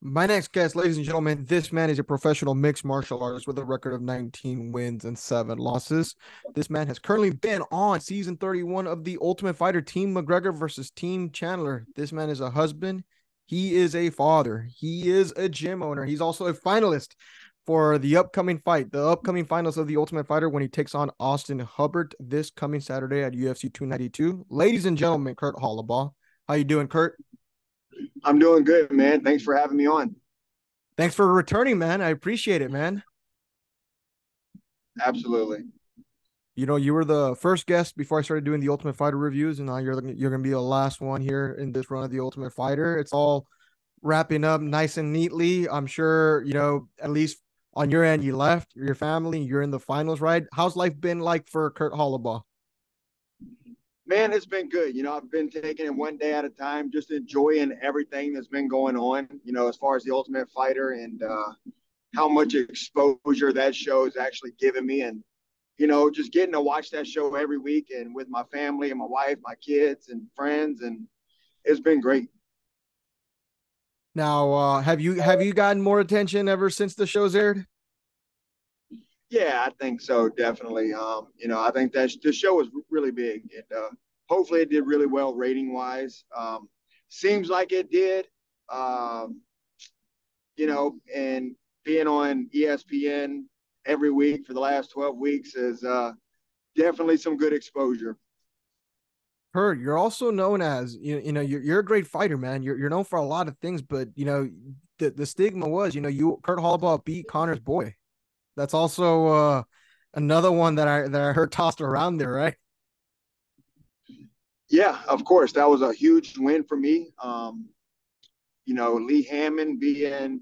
My next guest, ladies and gentlemen, this man is a professional mixed martial artist with a record of 19 wins and 7 losses. This man has currently been on season 31 of The Ultimate Fighter, Team McGregor versus Team Chandler. This man is a husband. He is a father. He is a gym owner. He's also a finalist for the upcoming fight, the upcoming finals of The Ultimate Fighter when he takes on Austin Hubbard this coming Saturday at UFC 292. Ladies and gentlemen, Kurt Holobaugh. How you doing, Kurt? I'm doing good, man. Thanks for having me on. Thanks for returning, man. I appreciate it, man. Absolutely. You know, you were the first guest before I started doing the Ultimate Fighter reviews, and now you're gonna be the last one here in this run of the Ultimate Fighter. It's all wrapping up nice and neatly. I'm sure at least on your end, you left your family, you're in the finals, right? How's life been like for Kurt Holobaugh? Man, it's been good. I've been taking it one day at a time, just enjoying everything that's been going on, as far as the Ultimate Fighter and how much exposure that show has actually given me. And, just getting to watch that show every week and with my family and my wife, my kids and friends. And it's been great. Now, have you gotten more attention ever since the show's aired? Yeah, I think so, definitely. I think that the show was really big, and hopefully it did really well rating wise. Seems like it did. Um, and being on ESPN every week for the last 12 weeks is definitely some good exposure. Kurt, you're also known as you're a great fighter, man. You're known for a lot of things, but the stigma was you Kurt Holobaugh beat Connor's boy. That's also another one that I heard tossed around there, right? Yeah, of course, that was a huge win for me. Lee Hammond being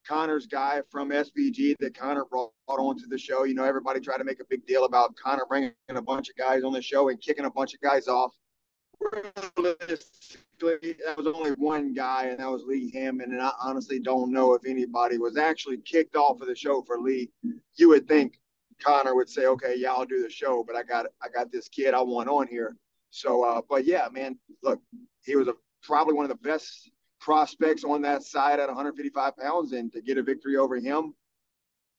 Connor's guy from SBG that Connor brought onto the show. Everybody tried to make a big deal about Connor bringing a bunch of guys on the show and kicking a bunch of guys off. Realistically, that was only one guy, and that was Lee Hammond. And I honestly don't know if anybody was actually kicked off of the show for Lee. You would think Connor would say, "Okay, yeah, I'll do the show, but I got this kid I want on here." So, but yeah, man, look, he was probably one of the best prospects on that side at 155 pounds, and to get a victory over him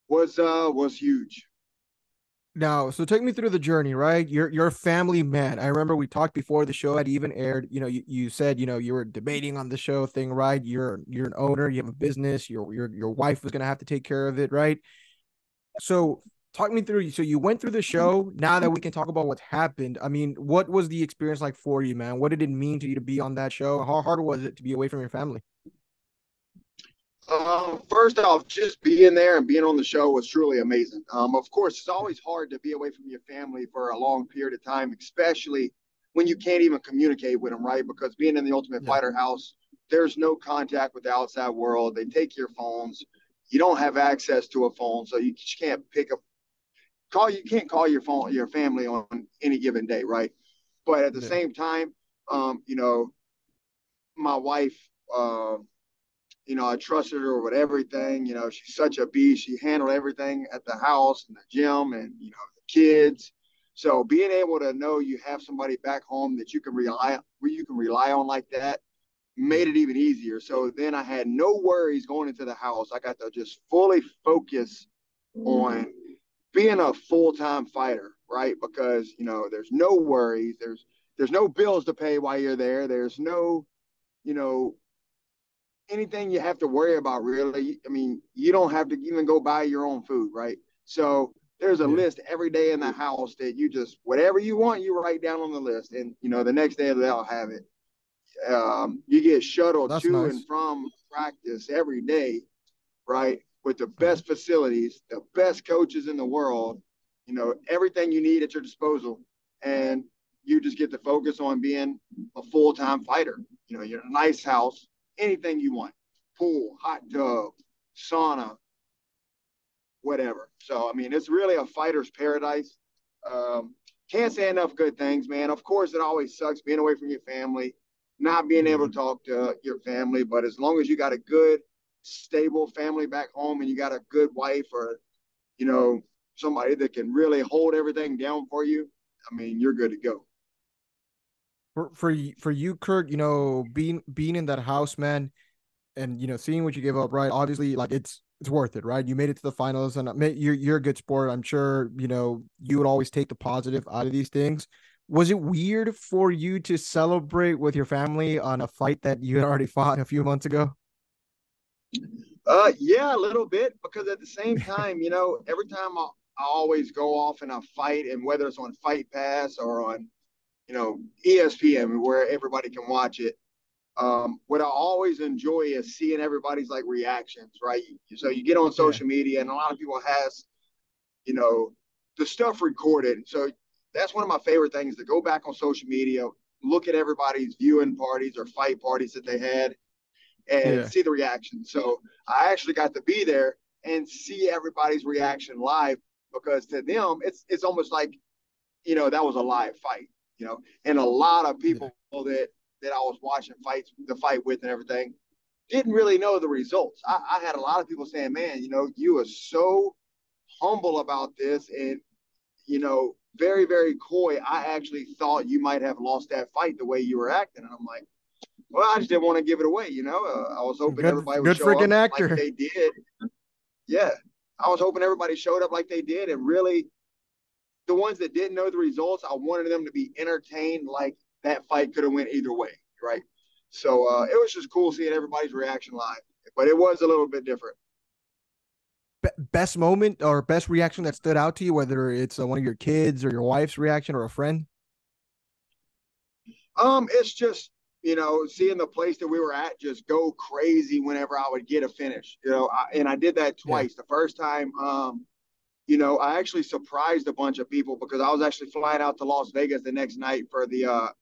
was huge. Now, so take me through the journey, right? You're a family man. I remember we talked before the show had even aired. You said you were debating on the show thing, right? You're an owner, you have a business. Your wife was gonna have to take care of it, right? So talk me through. So you went through the show. Now that we can talk about what happened, I mean, what was the experience like for you, man? What did it mean to you to be on that show? How hard was it to be away from your family? First off, just being there and being on the show was truly amazing. Of course, it's always hard to be away from your family for a long period of time, especially when you can't even communicate with them, right? Because being in the Ultimate Yeah, Fighter house, there's no contact with the outside world. They take your phones. You don't have access to a phone, so you just can't pick up call. You can't call your family on any given day, right? But at the yeah. same time, um, you know, my wife. I trusted her with everything. She's such a beast. She handled everything at the house and the gym and, the kids. So being able to know you have somebody back home that you can rely on like that made it even easier. So then I had no worries going into the house. I got to just fully focus on being a full-time fighter, right? Because, there's no worries. There's no bills to pay while you're there. There's no, you know, anything you have to worry about, really. I mean, you don't have to even go buy your own food, right? So there's a Yeah, list every day in the house that you just whatever you want, you write down on the list, and the next day they'll have it. You get shuttled that's to and nice. from practice every day, right? With the Uh-huh. best facilities, the best coaches in the world, everything you need at your disposal, and you just get to focus on being a full-time fighter. You're in a nice house, anything you want, pool, hot tub, sauna, whatever. So, I mean, it's really a fighter's paradise. Can't say enough good things, man. Of course, it always sucks being away from your family, not being able Yeah. to talk to your family. But as long as you got a good, stable family back home and you got a good wife or, you know, somebody that can really hold everything down for you, I mean, you're good to go. For you, Kurt, being in that house, man. and seeing what you gave up, right? Obviously, like it's worth it, right? You made it to the finals, and you're a good sport. I'm sure you would always take the positive out of these things. Was it weird for you to celebrate with your family on a fight that you had already fought a few months ago? Yeah, a little bit, because at the same time, every time I always go off in a fight, and whether it's on Fight Pass or on, ESPN where everybody can watch it. What I always enjoy is seeing everybody's like reactions, right? So you get on Yeah, social media, and a lot of people has, you know, the stuff recorded. So that's one of my favorite things, to go back on social media, look at everybody's viewing parties or fight parties that they had, and yeah, see the reaction. So I actually got to be there and see everybody's reaction live, because to them it's almost like, that was a live fight, and a lot of yeah. people that I was watching the fight with and everything didn't really know the results. I had a lot of people saying, man, you are so humble about this, and very, very coy. I actually thought you might have lost that fight the way you were acting. And I'm like, well, I just didn't want to give it away. I was hoping everybody would Good show up freaking like actor. they did. Yeah. I was hoping everybody showed up like they did. And really, the ones that didn't know the results, I wanted them to be entertained, like that fight could have went either way. Right. So it was just cool seeing everybody's reaction live, but it was a little bit different. Best moment or best reaction that stood out to you, whether it's one of your kids or your wife's reaction or a friend? It's just, seeing the place that we were at just go crazy whenever I would get a finish. And I did that Yeah, twice. The first time, I actually surprised a bunch of people, because I was actually flying out to Las Vegas the next night for the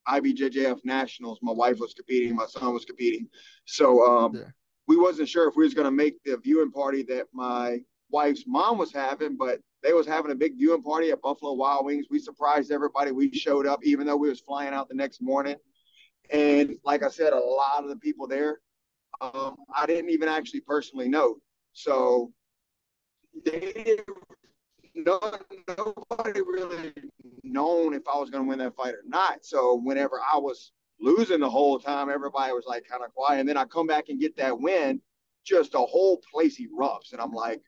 IBJJF Nationals. My wife was competing, my son was competing, so yeah. we wasn't sure if we was going to make the viewing party that my wife's mom was having, but they was having a big viewing party at Buffalo Wild Wings. We surprised everybody. We showed up, even though we was flying out the next morning. And like I said, a lot of the people there, I didn't even actually personally know. So they no, nobody really known if I was going to win that fight or not. So whenever I was losing the whole time, everybody was like kind of quiet. And then I come back and get that win, just the whole place erupts. And I'm like,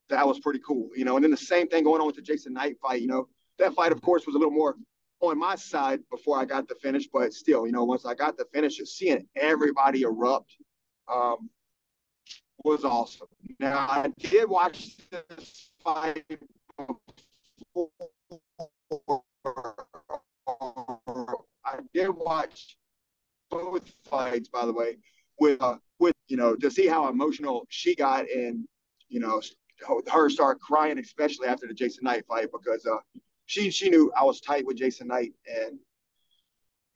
that was pretty cool. And then the same thing going on with the Jason Knight fight. That fight, of course, was a little more on my side before I got the finish, but still, once I got the finish, just seeing everybody erupt, um, was awesome. Now, I did watch this fight before. I did watch both fights, by the way, with to see how emotional she got, and you know her start crying, especially after the Jason Knight fight, because she knew I was tight with Jason Knight, and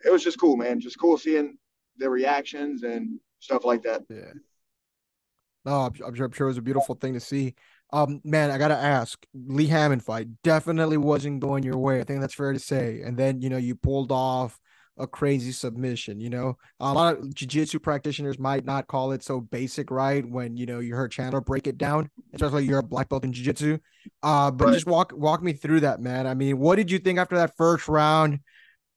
it was just cool, man. Just cool seeing the reactions and stuff like that. Yeah. No, I'm sure it was a beautiful thing to see. Man, I gotta ask, Lee Hammond fight definitely wasn't going your way. I think that's fair to say. And then you pulled off a crazy submission. A lot of jiu-jitsu practitioners might not call it so basic, right? When you heard Chandler break it down, especially you're a black belt in jiu-jitsu. But Right. just walk me through that, man. I mean, what did you think after that first round?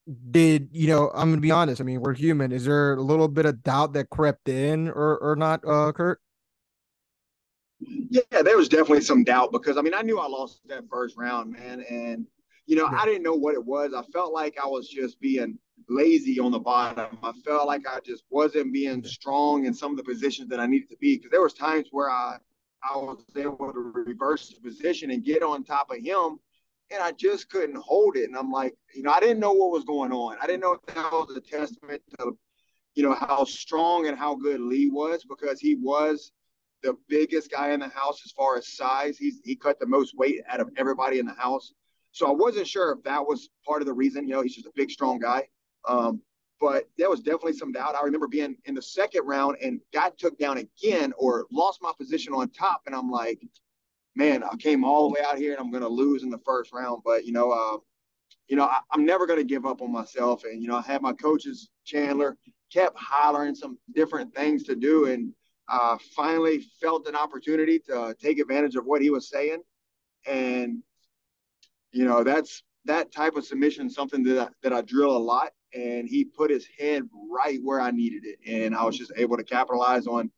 I'm gonna be honest. I mean, we're human. Is there a little bit of doubt that crept in or not, Kurt? Yeah, there was definitely some doubt, because I mean I knew I lost that first round, man, and Yeah, I didn't know what it was. I felt like I was just being lazy on the bottom. I felt like I just wasn't being yeah, strong in some of the positions that I needed to be, because there was times where I was able to reverse the position and get on top of him, and I just couldn't hold it. And I'm like, I didn't know what was going on. I didn't know if that was a testament to how strong and how good Lee was, because he was the biggest guy in the house as far as size. He cut the most weight out of everybody in the house. So I wasn't sure if that was part of the reason. He's just a big, strong guy. But there was definitely some doubt. I remember being in the second round and got took down again, or lost my position on top, and I'm like, man, I came all the way out here and I'm going to lose in the first round. But I'm never going to give up on myself. And, I had my coaches, Chandler, kept hollering some different things to do. And finally felt an opportunity to take advantage of what he was saying. And, that's that type of submission, something that I drill a lot. and he put his head right where I needed it. And I was just able to capitalize on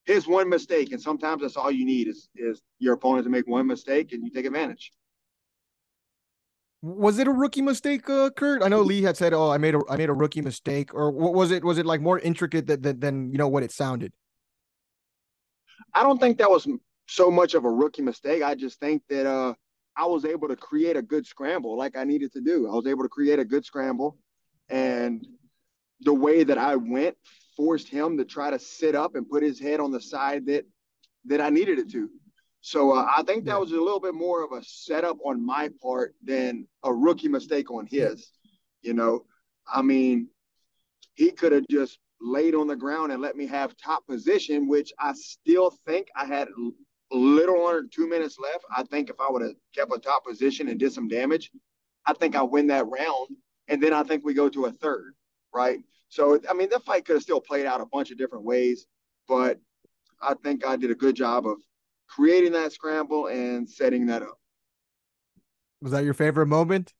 his one mistake. And sometimes that's all you need is your opponent to make one mistake and you take advantage. Was it a rookie mistake, Kurt? I know Lee had said, "Oh, I made a rookie mistake," or was it like more intricate than what it sounded? I don't think that was so much of a rookie mistake. I just think that I was able to create a good scramble like I needed to do. I was able to create a good scramble, and the way that I went forced him to try to sit up and put his head on the side that I needed it to. So I think that Yeah. was a little bit more of a setup on my part than a rookie mistake on his. You know, I mean, he could have just laid on the ground and let me have top position, which I still think I had a little under 2 minutes left. I think if I would have kept a top position and did some damage, I think I win that round. And then I think we go to a third, right? So, I mean, that fight could have still played out a bunch of different ways, but I think I did a good job of creating that scramble and setting that up. Was that your favorite moment?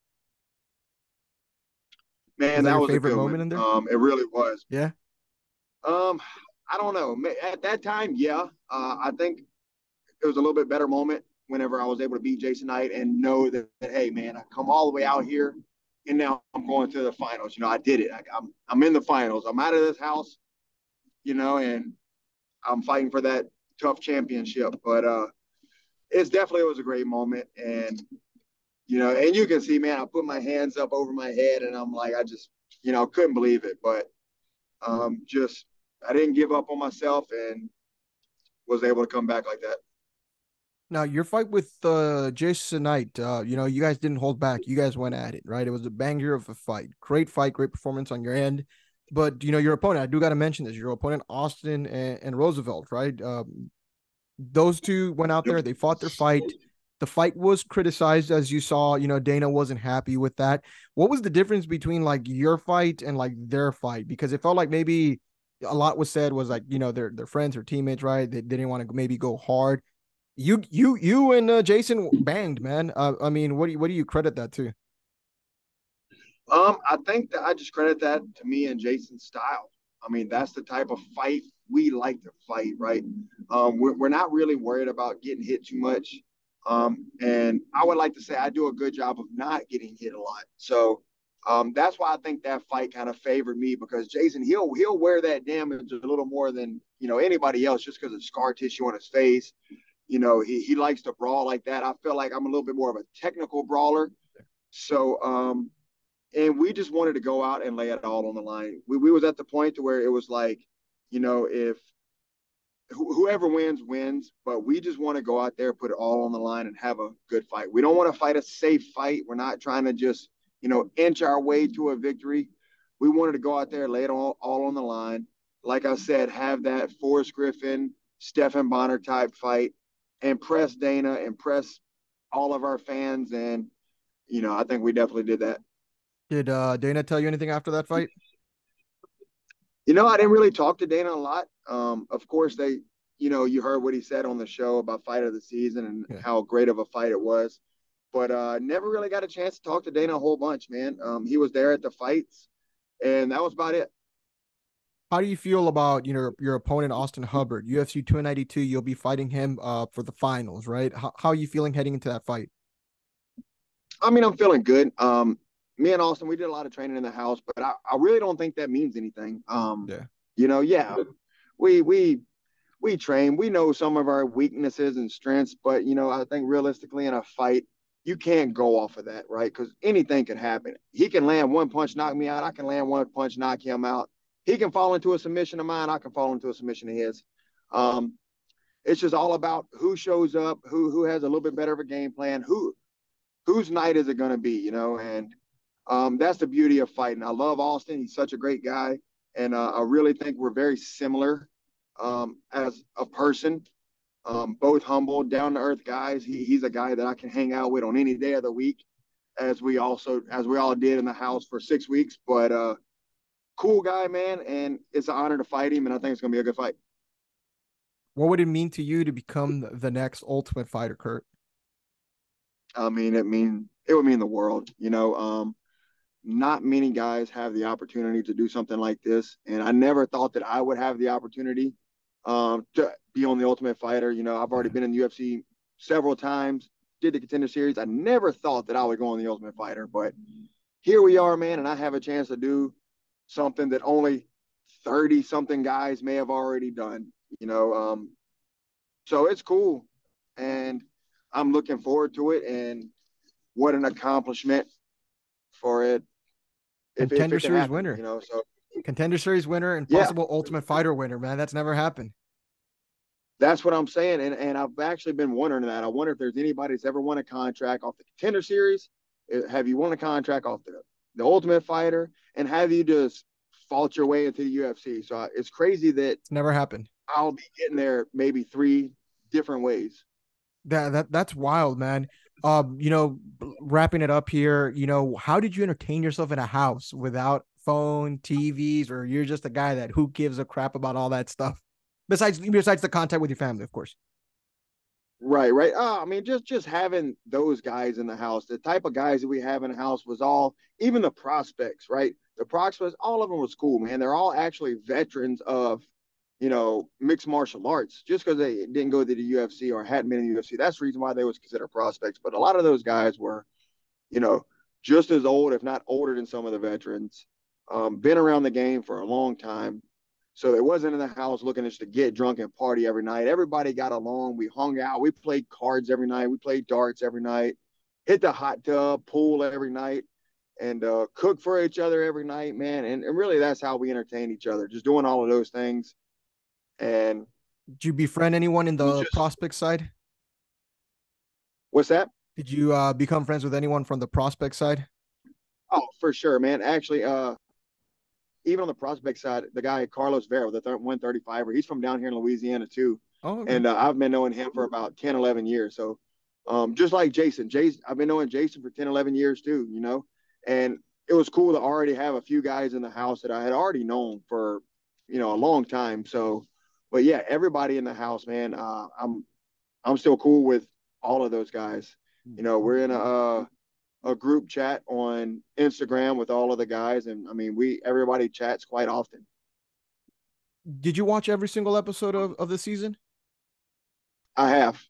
Was Man, that that your was a favorite good moment one. in there? It really was. Yeah. Um, I don't know. At that time, yeah. I think it was a little bit better moment whenever I was able to beat Jason Knight and know that hey, man, I come all the way out here, and now I'm going to the finals. You know, I did it. I'm in the finals. I'm out of this house. You know, and I'm fighting for that TUF championship. But it's definitely it was a great moment, and you know, and you can see, man, I put my hands up over my head, and I'm like, I just, you know, couldn't believe it, but just I didn't give up on myself and was able to come back like that. Now your fight with Jason Knight, you guys didn't hold back. You guys went at it, right? It was a banger of a fight, great performance on your end. But your opponent, I do got to mention this. Your opponent, Austin and Roosevelt, right? Those two went out Yep. there. They fought their fight. The fight was criticized, as you saw. Dana wasn't happy with that. What was the difference between like your fight and like their fight? Because it felt like maybe a lot was said was like they're friends or teammates, right? They didn't want to maybe go hard. You and Jason banged, man. I mean, what do you credit that to? I think that I just credit that to me and Jason's style. I mean, that's the type of fight we like to fight, right? We're not really worried about getting hit too much. And I would like to say I do a good job of not getting hit a lot. So that's why I think that fight kind of favored me because Jason, he'll wear that damage a little more than anybody else just because of scar tissue on his face. He likes to brawl like that. I feel like I'm a little bit more of a technical brawler. So and we just wanted to go out and lay it all on the line. We was at the point to where it was like, if whoever wins wins, but we just want to go out there, put it all on the line, and have a good fight. We don't want to fight a safe fight. We're not trying to just inch our way to a victory. We wanted to go out there, lay it all on the line. Like I said, have that Forrest Griffin, Stephan Bonner type fight, impress Dana, impress all of our fans, and I think we definitely did that. Did Dana tell you anything after that fight? I didn't really talk to Dana a lot. Of course, you heard what he said on the show about fight of the season and Yeah. how great of a fight it was. But never really got a chance to talk to Dana a whole bunch, man. He was there at the fights, and that was about it. How do you feel about your opponent Austin Hubbard, UFC 292? You'll be fighting him for the finals, right? How are you feeling heading into that fight? I mean, I'm feeling good. Me and Austin, we did a lot of training in the house, but I really don't think that means anything. Yeah. Yeah, we train. We know some of our weaknesses and strengths, but I think realistically in a fight, you can't go off of that, right? Because anything can happen. He can land one punch, knock me out. I can land one punch, knock him out. He can fall into a submission of mine. I can fall into a submission of his. Um, it's just all about who shows up, who has a little bit better of a game plan, whose night is it going to be, and that's the beauty of fighting. I love Austin. He's such a great guy. And I really think we're very similar as a person, both humble, down to earth guys. He's a guy that I can hang out with on any day of the week, as we all did in the house for 6 weeks. But cool guy, man. And it's an honor to fight him. And I think it's going to be a good fight. What would it mean to you to become the next Ultimate Fighter, Kurt? I mean, it would mean the world, not many guys have the opportunity to do something like this. And I never thought that I would have the opportunity to be on the Ultimate Fighter. You know, I've already Yeah. been in the UFC several times, did the Contender Series. I never thought that I would go on the Ultimate Fighter, but here we are, man, and I have a chance to do something that only 30 something guys may have already done, you know. So it's cool. And I'm looking forward to it. And what an accomplishment for it if Contender it can Series happen, winner. you know. So Contender Series winner and yeah, possible Ultimate Fighter winner, man. That's never happened. that's what I'm saying. And I've actually been wondering that. I wonder if there's anybody that's ever won a contract off the Contender Series. Have you won a contract off the Ultimate Fighter? And have you just fought your way into the UFC? So it's crazy that It's never happened. I'll be getting there maybe three different ways. That's wild, man. Wrapping it up here, how did you entertain yourself in a house without phone, TVs, or you're just a guy that who gives a crap about all that stuff? Besides the contact with your family, of course. Right, right. I mean, just having those guys in the house, the type of guys that we have in the house was all, even the prospects, right? The prospects, all of them was cool, man. They're all actually veterans of, mixed martial arts. Just because they didn't go to the UFC or hadn't been in the UFC, that's the reason why they was considered prospects. But a lot of those guys were, you know, just as old, if not older than some of the veterans. Been around the game for a long time. So it wasn't in the house looking just to get drunk and party every night. Everybody got along. We hung out. We played cards every night. We played darts every night. Hit the hot tub, pool every night, and cook for each other every night, man. And really, that's how we entertain each other. Just doing all of those things. And Did you befriend anyone in it was the just, prospect side? what's that? Did you become friends with anyone from the prospect side? Oh, for sure, man. Actually, even on the prospect side, the guy Carlos Vera, the 135er, he's from down here in Louisiana too, Oh, okay. and I've been knowing him for about 10, 11 years. So, just like Jason, I've been knowing Jason for 10, 11 years too. And it was cool to already have a few guys in the house that I had already known for, a long time. So, but yeah, everybody in the house, man, I'm still cool with all of those guys. We're in a group chat on Instagram with all of the guys, and I mean, everybody chats quite often. Did you watch every single episode of the season? I have.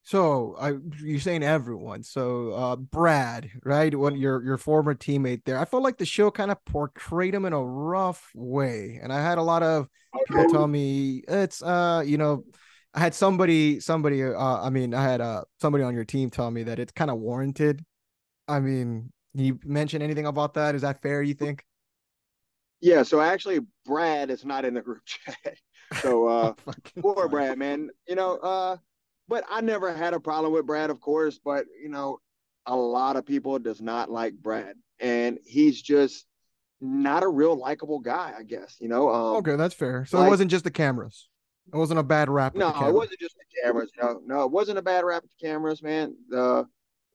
So you're saying everyone. So Brad, right? When your former teammate there. I felt like the show kind of portrayed him in a rough way. And I had a lot of people tell me it's I had I had somebody on your team tell me that it's kind of warranted. I mean, you mention anything about that? Is that fair, you think? Yeah, so actually Brad is not in the group chat. So I'm fucking poor sorry. Brad, man. But I never had a problem with Brad, of course, but a lot of people does not like Brad. And he's just not a real likable guy, I guess. Okay, that's fair. So it Like wasn't just the cameras. It wasn't a bad rap with no, the it camera. wasn't just the cameras. No, it wasn't a bad rap with the cameras, man.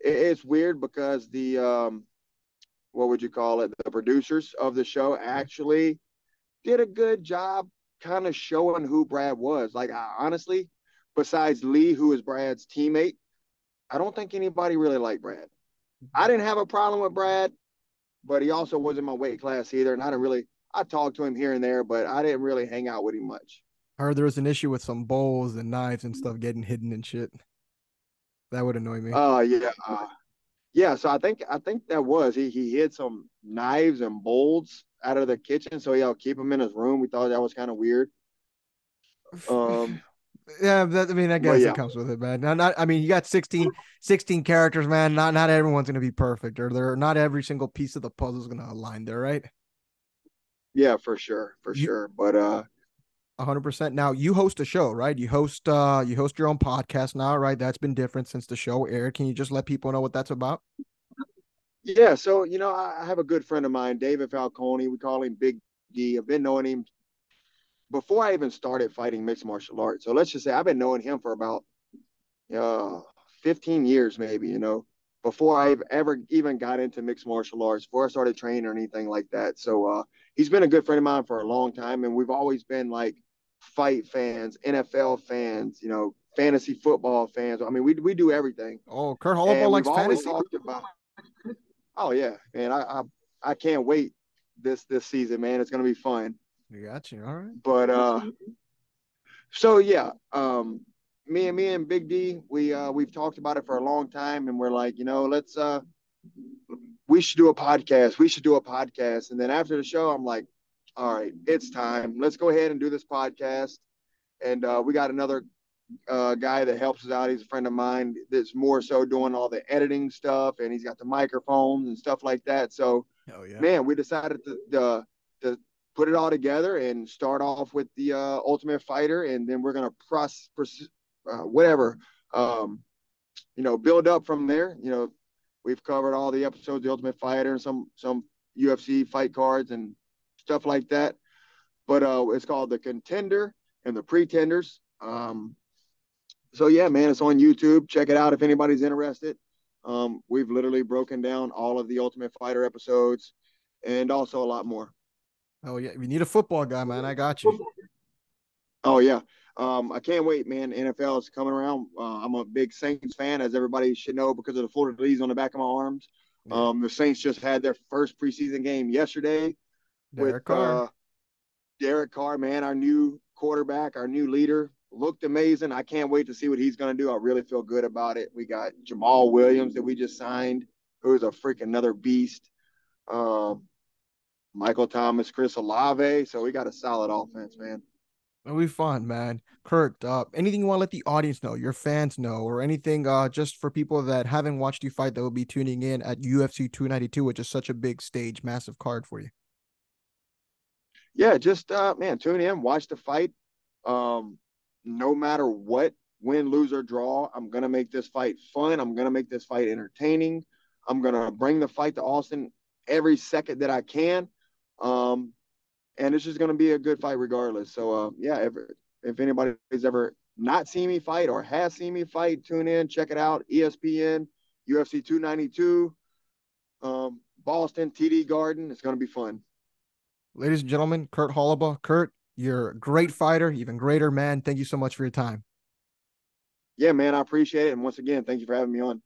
It's weird because the what would you call it? The producers of the show actually did a good job kind of showing who Brad was. Like, honestly, besides Lee, who is Brad's teammate, I don't think anybody really liked Brad. I didn't have a problem with Brad, but he also wasn't my weight class either. And I talked to him here and there, but I didn't really hang out with him much. I heard there was an issue with some bowls and knives and stuff getting hidden and shit. That would annoy me. Yeah. Yeah, so I think that was he hid some knives and bowls out of the kitchen, so he'll keep them in his room. We thought that was kind of weird. Um, Yeah, I mean, I but guess it yeah, comes with it, man. I mean, you got 16 characters, man. Not everyone's gonna be perfect, or not every single piece of the puzzle is gonna align there, right? yeah, for sure, for You sure. But 100%. Now you host a show, right? You host your own podcast now, right? That's been different since the show aired. Can you just let people know what that's about? yeah, so I have a good friend of mine, David Falcone. We call him Big D. I've been knowing him before I even started fighting mixed martial arts. So let's just say I've been knowing him for about uh 15 years, maybe. Before I ever even got into mixed martial arts, before I started training or anything like that. So he's been a good friend of mine for a long time, and we've always been like fight fans, NFL fans, fantasy football fans. I mean, we do everything, Oh, Kurt Holobaugh and likes we've always fantasy. talked about. Oh yeah, man, I can't wait this season, man. It's gonna be fun. You got you. All right. But so yeah, me and Big D, we've talked about it for a long time, and we're like, let's we should do a podcast. We should do a podcast. And then after the show, I'm like, all right, it's time. Let's go ahead and do this podcast. And we got another guy that helps us out. He's a friend of mine that's more so doing all the editing stuff, and he's got the microphones and stuff like that. So, Oh yeah. man, we decided to put it all together and start off with the Ultimate Fighter, and then we're gonna whatever, build up from there. We've covered all the episodes of the Ultimate Fighter and some UFC fight cards and stuff like that. But it's called The Contender and The Pretenders. So yeah, man, it's on YouTube. Check it out if anybody's interested. We've literally broken down all of the Ultimate Fighter episodes and also a lot more. Oh yeah. We need a football guy, man. I got you. Oh yeah. I can't wait, man. NFL is coming around. I'm a big Saints fan, as everybody should know, because of the Florida Lees on the back of my arms. Yeah. The Saints just had their first preseason game yesterday Derek with Carr. Derek Carr, man, our new quarterback, our new leader. Looked amazing. I can't wait to see what he's going to do. I really feel good about it. We got Jamal Williams that we just signed, who's a freaking another beast. Michael Thomas, Chris Olave. So we got a solid offense, man. It'll be fun, man. Kurt, anything you want to let the audience know, your fans know, or anything just for people that haven't watched you fight that will be tuning in at UFC 292, which is such a big stage, massive card for you. Yeah, just man, tune in, watch the fight. No matter what, win, lose, or draw, I'm gonna make this fight fun. I'm gonna make this fight entertaining. I'm gonna bring the fight to Austin every second that I can. And it's just gonna be a good fight regardless. So yeah, if anybody's ever not seen me fight or has seen me fight, tune in, check it out. ESPN, UFC 292, Boston, TD Garden. It's gonna be fun. Ladies and gentlemen, Kurt Holobaugh. Kurt, you're a great fighter, even greater, man. Thank you so much for your time. Yeah, man, I appreciate it. And once again, thank you for having me on.